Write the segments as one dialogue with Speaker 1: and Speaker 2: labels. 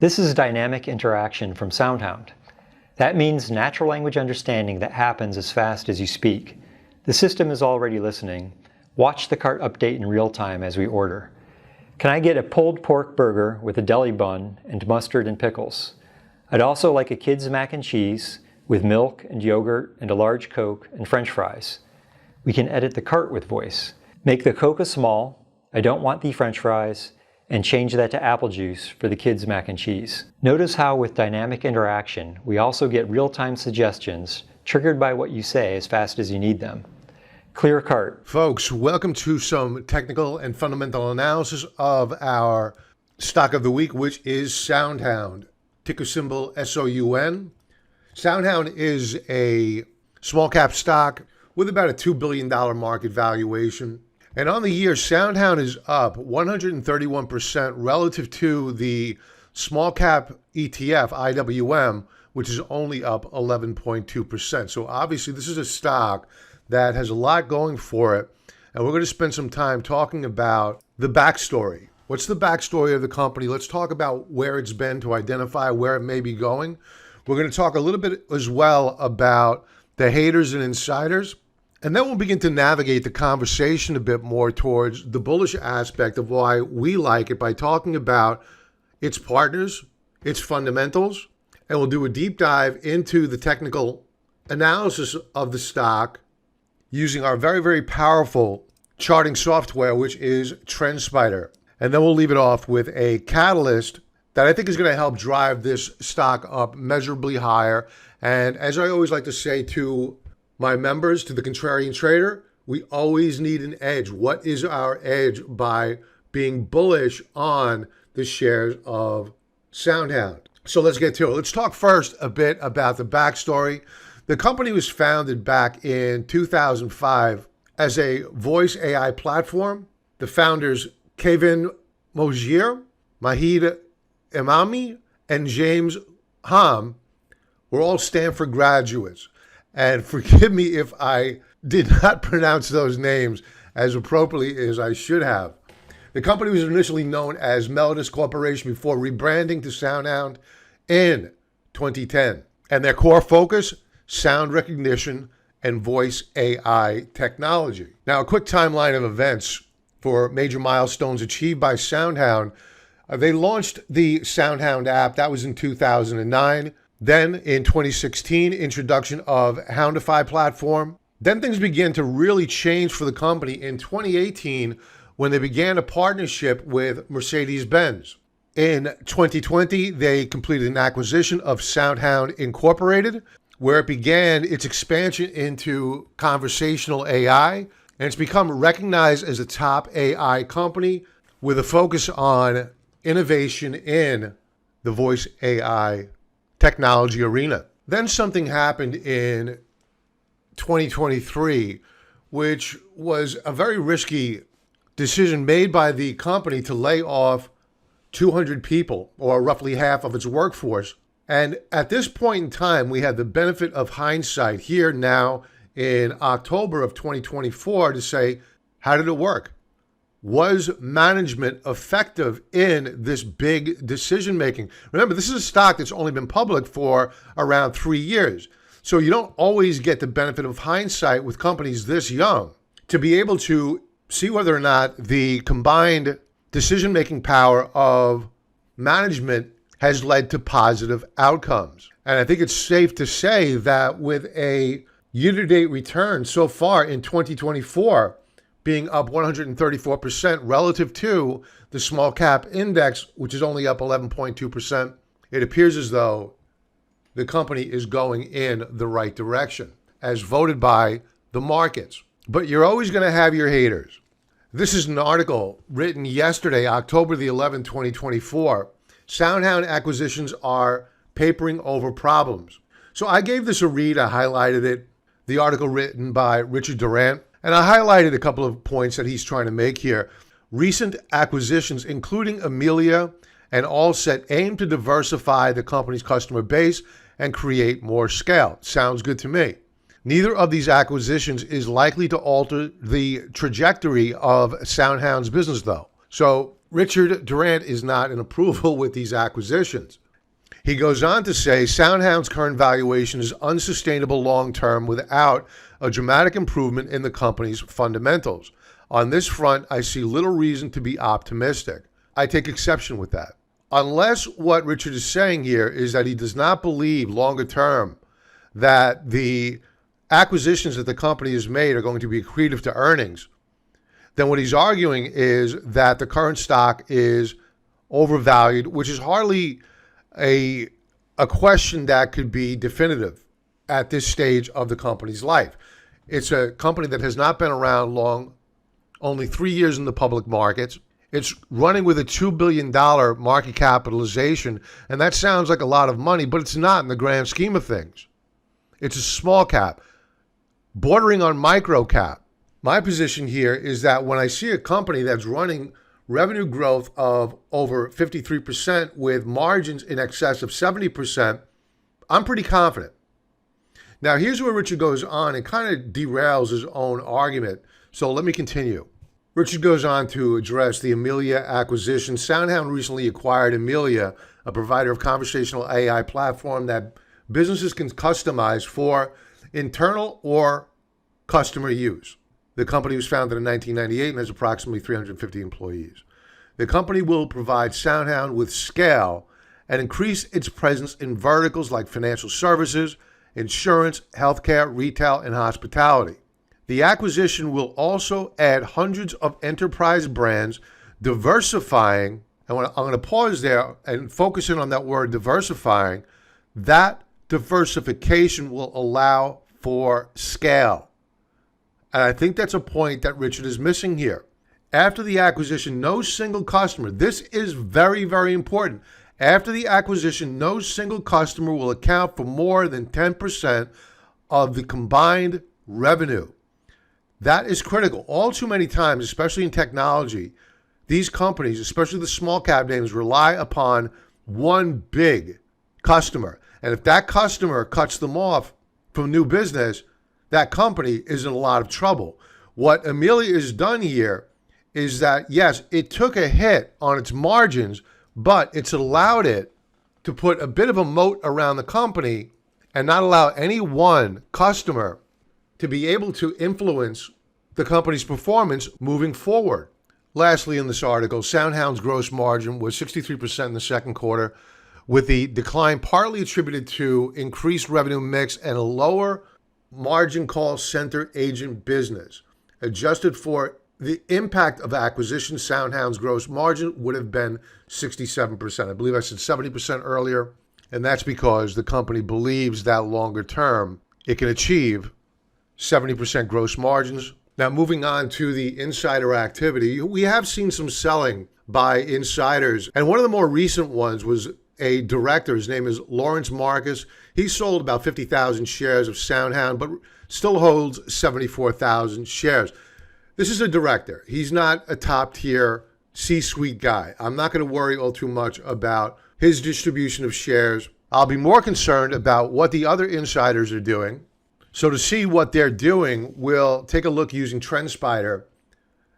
Speaker 1: This is dynamic interaction from SoundHound. That means natural language understanding that happens as fast as you speak. The system is already listening. Watch the cart update in real time as we order. Can I get a pulled pork burger with a deli bun and mustard and pickles? I'd also like a kid's mac and cheese with milk and yogurt and a large Coke and French fries. We can edit the cart with voice. Make the Coke a small, I don't want the French fries, and change that to apple juice for the kids' mac and cheese. Notice how with dynamic interaction, we also get real-time suggestions triggered by what you say as fast as you need them. Clear cart.
Speaker 2: Folks, welcome to some technical and fundamental analysis of our stock of the week, which is SoundHound, ticker symbol SOUN. SoundHound is a small cap stock with about a $2 billion market valuation. And on the year, SoundHound is up 131% relative to the small cap ETF, IWM, which is only up 11.2%. So obviously this is a stock that has a lot going for it. And we're going to spend some time talking about the backstory. What's the backstory of the company? Let's talk about where it's been to identify where it may be going. We're going to talk a little bit as well about the haters and insiders. And then we'll begin to navigate the conversation a bit more towards the bullish aspect of why we like it by talking about its partners, its fundamentals, and we'll do a deep dive into the technical analysis of the stock using our very, very powerful charting software, which is TrendSpider. And then we'll leave it off with a catalyst that I think is going to help drive this stock up measurably higher. And as I always like to say to my members, to the contrarian trader, we always need an edge. What is our edge by being bullish on the shares of SoundHound? So let's get to it. Let's talk first a bit about the backstory. The company was founded back in 2005 as a voice AI platform. The founders, Kevin Mogier, Mahid Imami, and James Ham were all Stanford graduates. And forgive me if I did not pronounce those names as appropriately as I should have. The company was initially known as Melodus Corporation before rebranding to SoundHound in 2010. And their core focus, sound recognition and voice AI technology. Now, a quick timeline of events for major milestones achieved by SoundHound. They launched the SoundHound app. That was in 2009. Then in 2016, introduction of Houndify platform. Then things began to really change for the company in 2018 when they began a partnership with Mercedes-Benz. In 2020, they completed an acquisition of SoundHound Incorporated, where it began its expansion into conversational AI, and it's become recognized as a top AI company with a focus on innovation in the voice AI technology arena. Then something happened in 2023, which was a very risky decision made by the company to lay off 200 people, or roughly half of its workforce. And at this point in time, we had the benefit of hindsight here now in October of 2024 to say, how did it work? Was management effective in this big decision making? Remember, this is a stock that's only been public for around 3 years. So you don't always get the benefit of hindsight with companies this young to be able to see whether or not the combined decision making power of management has led to positive outcomes. And I think it's safe to say that with a year-to-date return so far in 2024, being up 134% relative to the small cap index, which is only up 11.2%, it appears as though the company is going in the right direction, as voted by the markets. But you're always going to have your haters. This is an article written yesterday, October the 11th, 2024. SoundHound acquisitions are papering over problems. So I gave this a read. I highlighted it. The article written by Richard Durant. And I highlighted a couple of points that he's trying to make here. Recent acquisitions, including Amelia and Allset, aim to diversify the company's customer base and create more scale. Sounds good to me. Neither of these acquisitions is likely to alter the trajectory of SoundHound's business, though. So Richard Durant is not in approval with these acquisitions. He goes on to say, SoundHound's current valuation is unsustainable long-term without a dramatic improvement in the company's fundamentals. On this front, I see little reason to be optimistic. I take exception with that. Unless what Richard is saying here is that he does not believe longer term that the acquisitions that the company has made are going to be accretive to earnings, then what he's arguing is that the current stock is overvalued, which is hardly a question that could be definitive at this stage of the company's life. It's a company that has not been around long, only 3 years in the public markets. It's running with a $2 billion market capitalization, and that sounds like a lot of money, but it's not in the grand scheme of things. It's a small cap, bordering on micro cap. My position here is that when I see a company that's running revenue growth of over 53% with margins in excess of 70%, I'm pretty confident. Now, here's where Richard goes on and kind of derails his own argument. So let me continue. Richard goes on to address the Amelia acquisition. SoundHound recently acquired Amelia, a provider of conversational AI platform that businesses can customize for internal or customer use. The company was founded in 1998 and has approximately 350 employees. The company will provide SoundHound with scale and increase its presence in verticals like financial services, insurance, healthcare, retail, and hospitality. The acquisition will also add hundreds of enterprise brands, diversifying, and I'm going to pause there and focus in on that word diversifying. That diversification will allow for scale. And I think that's a point that Richard is missing here. After the acquisition, no single customer, this is very, very important. After the acquisition, no single customer will account for more than 10% of the combined revenue. That is critical. All too many times, especially in technology, these companies, especially the small cap names, rely upon one big customer. And if that customer cuts them off from new business, that company is in a lot of trouble. What Amelia has done here is that, yes, it took a hit on its margins, but it's allowed it to put a bit of a moat around the company and not allow any one customer to be able to influence the company's performance moving forward. Lastly, in this article, SoundHound's gross margin was 63% in the second quarter, with the decline partly attributed to increased revenue mix and a lower margin call center agent business. Adjusted for the impact of acquisition, SoundHound's gross margin would have been 67%. I believe I said 70% earlier, and that's because the company believes that longer term it can achieve 70% gross margins. Now, moving on to the insider activity, we have seen some selling by insiders, and one of the more recent ones was a director. His name is Lawrence Marcus. He sold about 50,000 shares of SoundHound, but still holds 74,000 shares. This is a director. He's not a top-tier C-suite guy. I'm not going to worry all too much about his distribution of shares. I'll be more concerned about what the other insiders are doing. So to see what they're doing, we'll take a look using TrendSpider.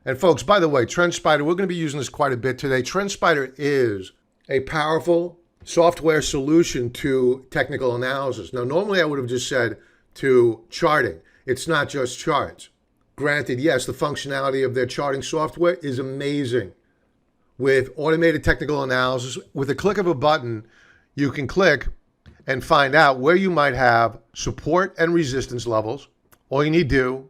Speaker 2: And folks, by the way, TrendSpider, we're going to be using this quite a bit today. TrendSpider is a powerful software solution to technical analysis. Now, normally I would have just said to charting. It's not just charts. Granted, yes, the functionality of their charting software is amazing. With automated technical analysis, with a click of a button, you can click and find out where you might have support and resistance levels. All you need to do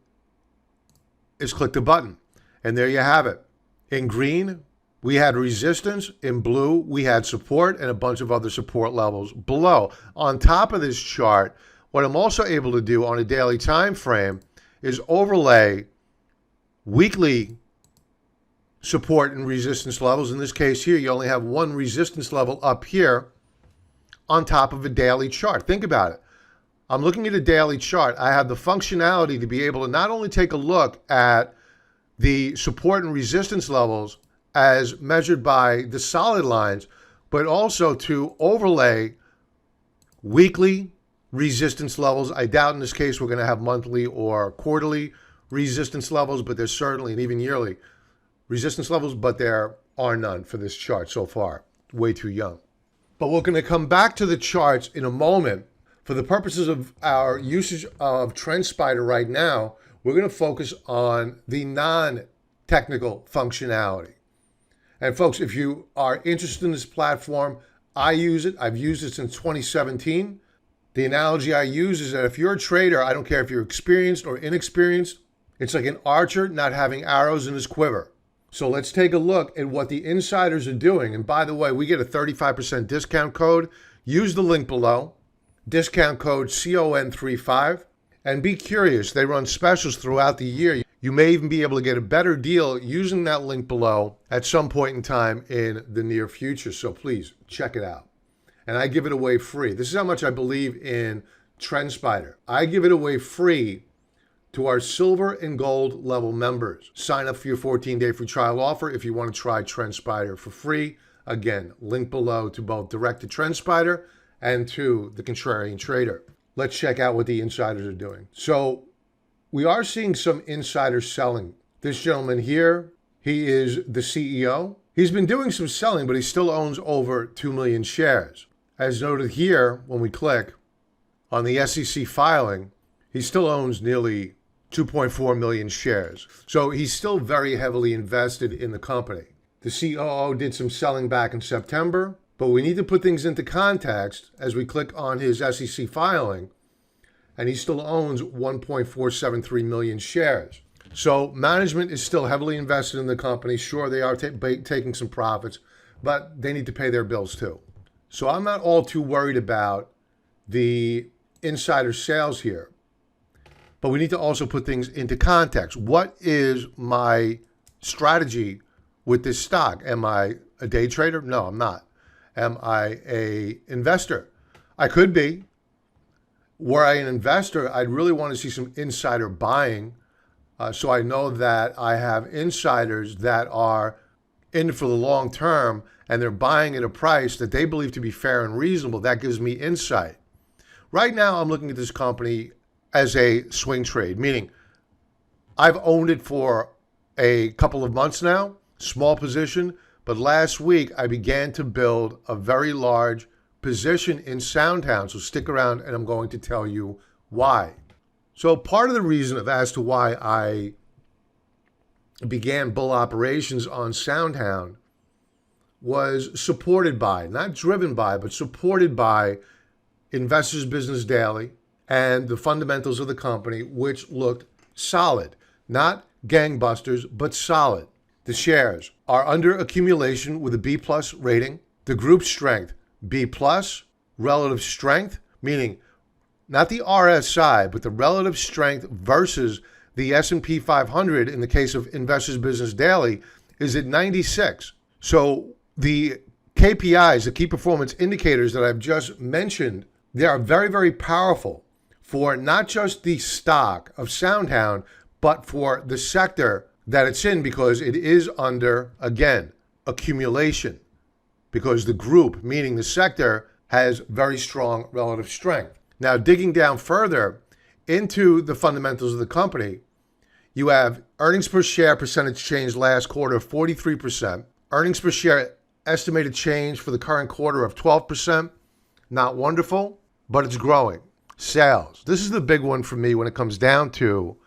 Speaker 2: is click the button, and there you have it. In green, we had resistance. In blue, we had support and a bunch of other support levels below. On top of this chart, what I'm also able to do on a daily time frame is overlay weekly support and resistance levels. In this case here, you only have one resistance level up here on top of a daily chart. Think about it. I'm looking at a daily chart. I have the functionality to be able to not only take a look at the support and resistance levels as measured by the solid lines, but also to overlay weekly resistance levels. I doubt in this case we're going to have monthly or quarterly resistance levels, but there's certainly, and even yearly, resistance levels, but there are none for this chart so far. Way too young. But we're going to come back to the charts in a moment. For the purposes of our usage of TrendSpider right now, we're going to focus on the non-technical functionality. And folks, if you are interested in this platform, I use it. I've used it since 2017. The analogy I use is that if you're a trader, I don't care if you're experienced or inexperienced, it's like an archer not having arrows in his quiver. So let's take a look at what the insiders are doing. And by the way, we get a 35% discount code. Use the link below, discount code SOUN35. And be curious, they run specials throughout the year. You may even be able to get a better deal using that link below at some point in time in the near future. So please check it out. And I give it away free. This is how much I believe in TrendSpider. I give it away free to our silver and gold level members. Sign up for your 14-day free trial offer if you want to try TrendSpider for free. Again, link below to both direct to TrendSpider and to the Contrarian Trader. Let's check out what the insiders are doing. So we are seeing some insider selling. This gentleman here, he is the CEO. He's been doing some selling, but he still owns over 2 million shares. As noted here, when we click on the SEC filing, he still owns nearly 2.4 million shares. So he's still very heavily invested in the company. The COO did some selling back in September, but we need to put things into context as we click on his SEC filing, and he still owns 1.473 million shares. So management is still heavily invested in the company. Sure, they are taking some profits, but they need to pay their bills too. So I'm not all too worried about the insider sales here. But we need to also put things into context. What is my strategy with this stock? Am I a day trader? No, I'm not. Am I an investor? I could be. Were I an investor, I'd really want to see some insider buying so I know that I have insiders that are in for the long term and they're buying at a price that they believe to be fair and reasonable. That gives me insight. Right now, I'm looking at this company as a swing trade, meaning I've owned it for a couple of months now, small position, but last week I began to build a very large position in SoundHound. So stick around and I'm going to tell you why. So part of the reason as to why I began bull operations on SoundHound was supported by, not driven by, but supported by Investors Business Daily and the fundamentals of the company, which looked solid. Not gangbusters, but solid. The shares are under accumulation with a B+ rating. The group strength, B+. Relative strength, meaning not the RSI, but the relative strength versus the S&P 500 in the case of Investors Business Daily is at 96. So the KPIs, the key performance indicators that I've just mentioned, they are very, very powerful for not just the stock of SoundHound, but for the sector that it's in, because it is under, again, accumulation, because the group, meaning the sector, has very strong relative strength. Now, digging down further into the fundamentals of the company, you have earnings per share percentage change last quarter of 43%, earnings per share estimated change for the current quarter of 12%, not wonderful, but it's growing. Sales. This is the big one for me when it comes down to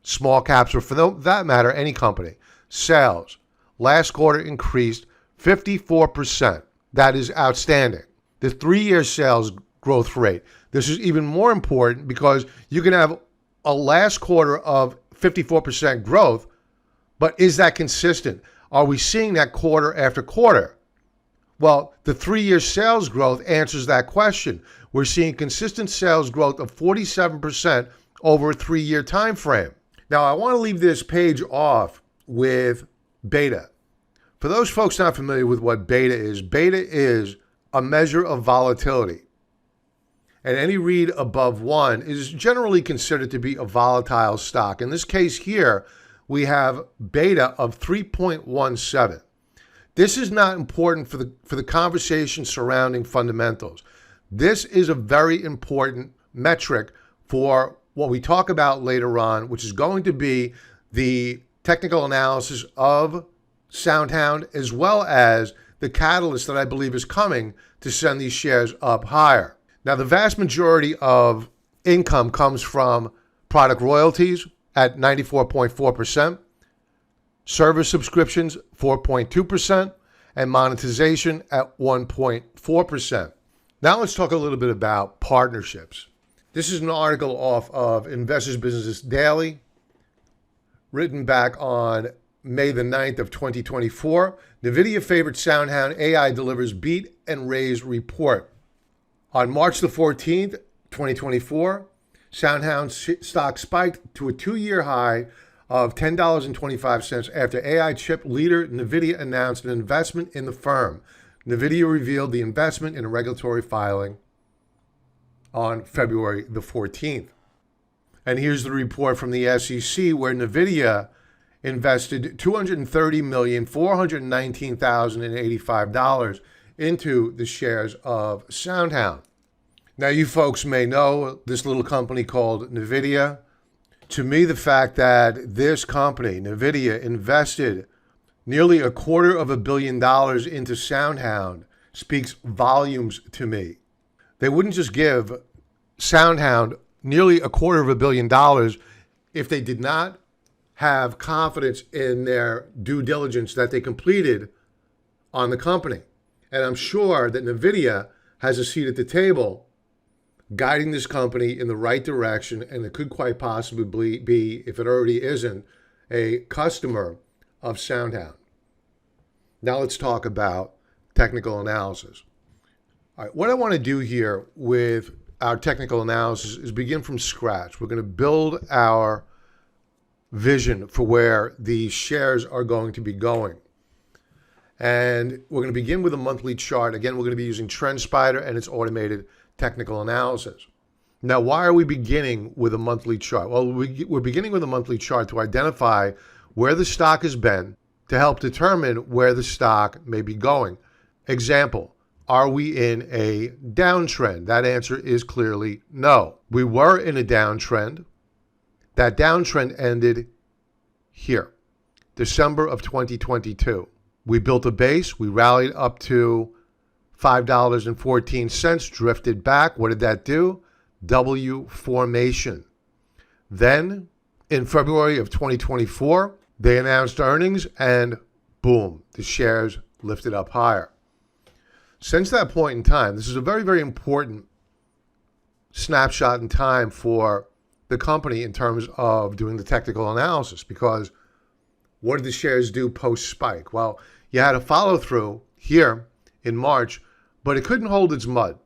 Speaker 2: small caps, or for that matter, any company. Sales. Last quarter increased 54%. That is outstanding. The 3-year sales growth rate. This is even more important because you can have a last quarter of 54% growth, but is that consistent? Are we seeing that quarter after quarter? Well, the 3-year sales growth answers that question. We're seeing consistent sales growth of 47% over a 3-year time frame. Now, I want to leave this page off with beta. For those folks not familiar with what beta is a measure of volatility. And any read above 1 is generally considered to be a volatile stock. In this case here, we have beta of 3.17. This is not important for the conversation surrounding fundamentals. This is a very important metric for what we talk about later on, which is going to be the technical analysis of SoundHound, as well as the catalyst that I believe is coming to send these shares up higher. Now, the vast majority of income comes from product royalties at 94.4%, service subscriptions 4.2%, and monetization at 1.4%. Now let's talk a little bit about partnerships. This is an article off of Investors Business Daily, written back on May the 9th of 2024. Nvidia favorite SoundHound AI delivers beat and raise report. On March the 14th, 2024, SoundHound stock spiked to a two-year high of $10.25 after AI chip leader Nvidia announced an investment in the firm. Nvidia revealed the investment in a regulatory filing on February the 14th. And here's the report from the SEC, where Nvidia invested $230,419,085 into the shares of SoundHound. Now, you folks may know this little company called Nvidia. To me, the fact that this company, Nvidia, invested nearly $250 million into SoundHound speaks volumes to me. They wouldn't just give SoundHound nearly $250 million if they did not have confidence in their due diligence that they completed on the company. And I'm sure that Nvidia has a seat at the table guiding this company in the right direction, and it could quite possibly be, if it already isn't, a customer of SoundHound. Now let's talk about technical analysis. All right, what I want to do here with our technical analysis is begin from scratch. We're going to build our vision for where the shares are going to be going. And we're going to begin with a monthly chart. Again, we're going to be using TrendSpider and its automated technical analysis. Now, why are we beginning with a monthly chart? Well, we're beginning with a monthly chart to identify where the stock has been to help determine where the stock may be going. Example, are we in a downtrend? That answer is clearly no. We were in a downtrend. That downtrend ended here, December of 2022. We built a base. We rallied up to $5.14, drifted back. What did that do? W formation. Then in February of 2024, they announced earnings and boom, the shares lifted up higher. Since that point in time, this is a very, very important snapshot in time for the company in terms of doing the technical analysis, because what did the shares do post-spike? Well, you had a follow-through here in March, but it couldn't hold its mud.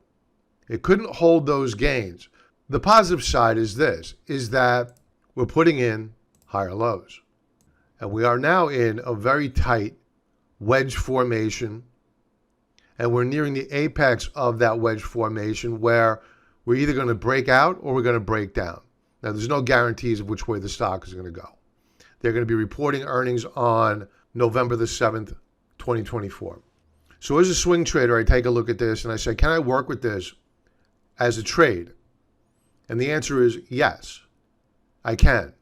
Speaker 2: It couldn't hold those gains. The positive side is this, is that we're putting in higher lows. And we are now in a very tight wedge formation, and we're nearing the apex of that wedge formation where we're either going to break out or we're going to break down. Now, there's no guarantees of which way the stock is going to go. They're going to be reporting earnings on November the 7th, 2024. So as a swing trader, I take a look at this and I say, can I work with this as a trade? And the answer is yes, I can.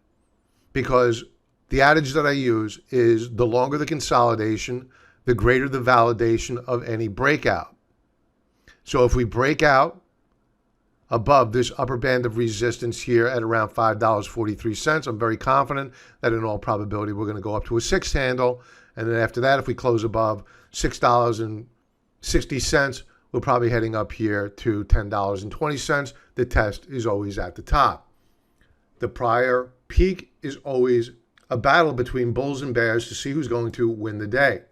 Speaker 2: Because the adage that I use is the longer the consolidation, the greater the validation of any breakout. So if we break out above this upper band of resistance here at around $5.43, I'm very confident that in all probability we're going to go up to a 6 handle. And then after that, if we close above $6.60, we're probably heading up here to $10.20. The test is always at the top. The prior peak is always a battle between bulls and bears to see who's going to win the day.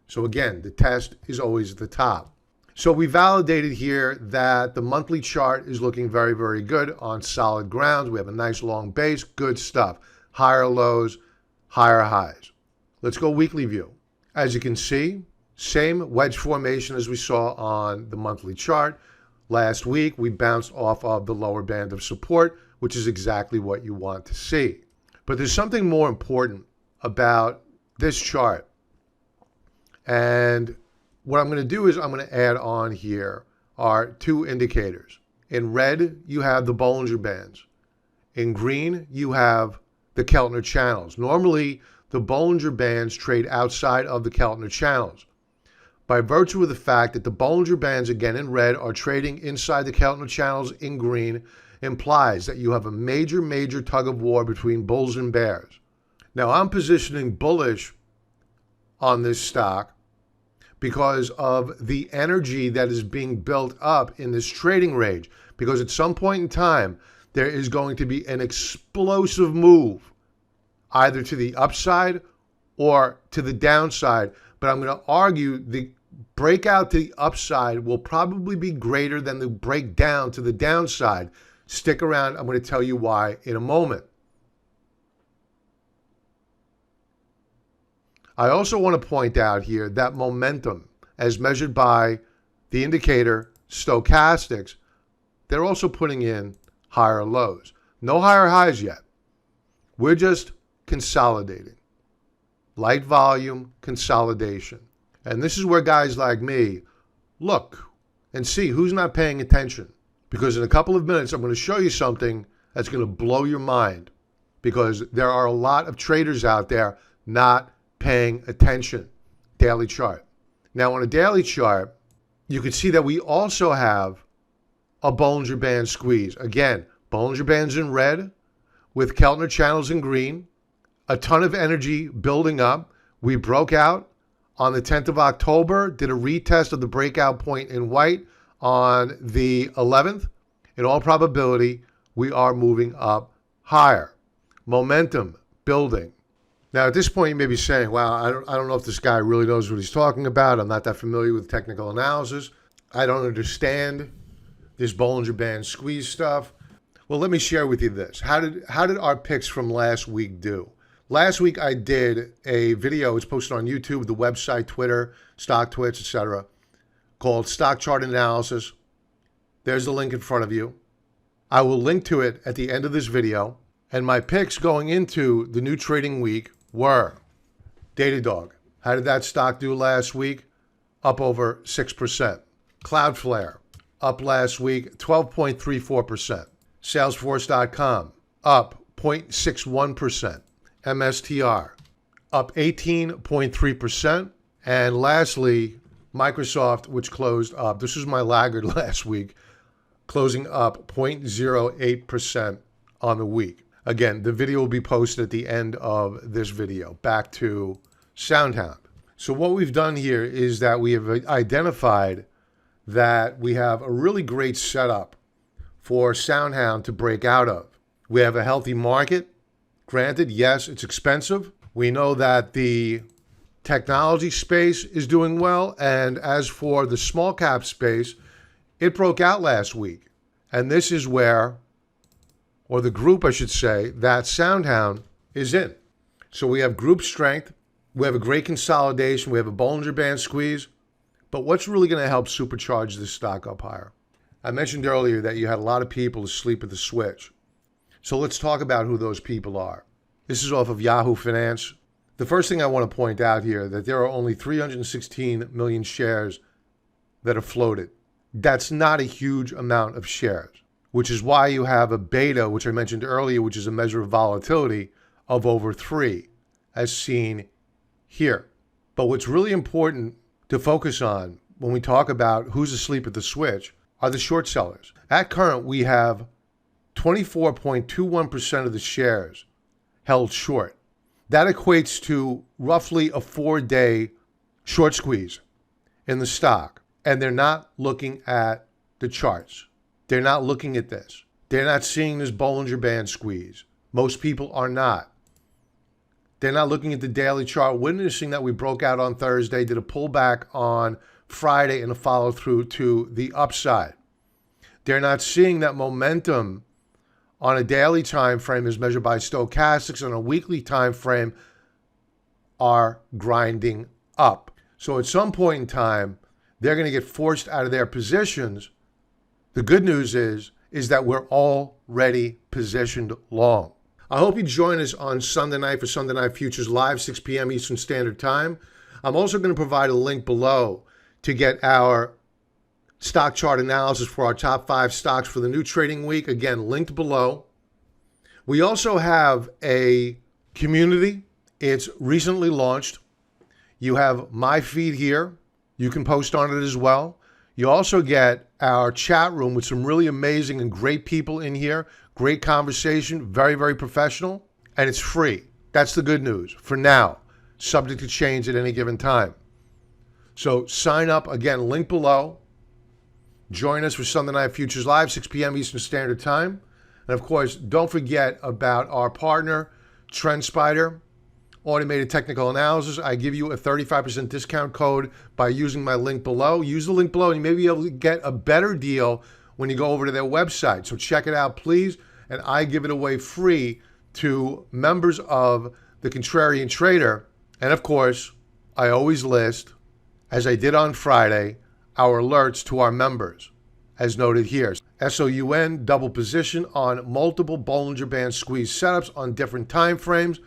Speaker 2: So again, the test is always at the top. So we validated here that the monthly chart is looking very, very good on solid grounds. We have a nice long base, good stuff. Higher lows, higher highs. Let's go weekly view. As you can see, same wedge formation as we saw on the monthly chart. Last week, we bounced off of the lower band of support, which is exactly what you want to see. But there's something more important about this chart. And what I'm going to do is I'm going to add on here are two indicators. In red, you have the Bollinger Bands. In green, you have the Keltner channels. Normally, the Bollinger Bands trade outside of the Keltner channels. By virtue of the fact that the Bollinger Bands, again in red, are trading inside the Keltner channels in green, implies that you have a major tug of war between bulls and bears. Now, I'm positioning bullish on this stock because of the energy that is being built up in this trading range. Because at some point in time, there is going to be an explosive move, either to the upside or to the downside. But I'm going to argue the breakout to the upside will probably be greater than the breakdown to the downside. Stick around. I'm going to tell you why in a moment. I also want to point out here that momentum, as measured by the indicator stochastics, they're also putting in higher lows. No higher highs yet. We're just consolidating. Light volume consolidation. And this is where guys like me look and see who's not paying attention. Because in a couple of minutes, I'm going to show you something that's going to blow your mind. Because there are a lot of traders out there not paying attention. Daily chart. Now on a daily chart, you can see that we also have a Bollinger Band squeeze. Again, Bollinger Bands in red with Keltner channels in green. A ton of energy building up. We broke out on the 10th of October, did a retest of the breakout point in white on the 11th. In all probability, we are moving up higher. Momentum building. Now, at this point, you may be saying, wow, I don't know if this guy really knows what he's talking about. I'm not that familiar with technical analysis. I don't understand this Bollinger Band squeeze stuff. Well, let me share with you this. How did our picks from last week do? Last week, I did a video. It's posted on YouTube, the website, Twitter, Stock Twits, etc., called Stock Chart Analysis. There's the link in front of you. I will link to it at the end of this video. And my picks going into the new trading week were Datadog. How did that stock do last week? Up over 6%. Cloudflare, up last week 12.34%. Salesforce.com, up 0.61%. MSTR, up 18.3%. And lastly, Microsoft, which closed up, this was my laggard last week, closing up 0.08% on the week. Again, the video will be posted at the end of this video. Back to SoundHound. So what we've done here is that we have identified that we have a really great setup for SoundHound to break out of. We have a healthy market. Granted, yes, it's expensive. We know that the technology space is doing well. And as for the small cap space, it broke out last week. And this is where, or the group, I should say, that SoundHound is in. So we have group strength. We have a great consolidation. We have a Bollinger Band squeeze. But what's really going to help supercharge this stock up higher? I mentioned earlier that you had a lot of people asleep at the switch. So let's talk about who those people are. This is off of Yahoo Finance. The first thing I want to point out here that there are only 316 million shares that are floated. That's not a huge amount of shares, which is why you have a beta, which I mentioned earlier, which is a measure of volatility of over 3, as seen here. But what's really important to focus on when we talk about who's asleep at the switch are the short sellers. At current, we have 24.21% of the shares held short. That equates to roughly a 4-day short squeeze in the stock. And they're not looking at the charts. They're not looking at this. They're not seeing this Bollinger Band squeeze. Most people are not. They're not looking at the daily chart, witnessing that we broke out on Thursday, did a pullback on Friday and a follow through to the upside. They're not seeing that momentum on a daily time frame as measured by stochastics, on a weekly time frame are grinding up. So at some point in time, they're going to get forced out of their positions. The good news is that we're already positioned long. I hope you join us on Sunday night for Sunday Night Futures Live, 6 p.m. Eastern Standard Time. I'm also going to provide a link below to get our stock chart analysis for our top 5 stocks for the new trading week. Again, linked below. We also have a community It's recently launched. You have my feed here. You can post on it as well. You also get our chat room with some really amazing and great people in here. Great conversation, very, very professional, and it's free. That's the good news for now, subject to change at any given time. So sign up, again, link below. Join us for Sunday Night Futures Live, 6 p.m. Eastern Standard Time. And of course, don't forget about our partner, TrendSpider, Automated Technical Analysis. I give you a 35% discount code by using my link below. Use the link below and you may be able to get a better deal when you go over to their website. So check it out, please. And I give it away free to members of the Contrarian Trader. And of course, I always list, as I did on Friday, our alerts to our members, as noted here. SOUN double position on multiple Bollinger Band squeeze setups on different time frames.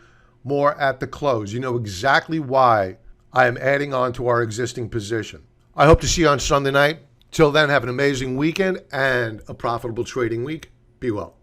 Speaker 2: More at the close. You know exactly why I am adding on to our existing position. I hope to see you on Sunday night. Till then, have an amazing weekend and a profitable trading week. Be well.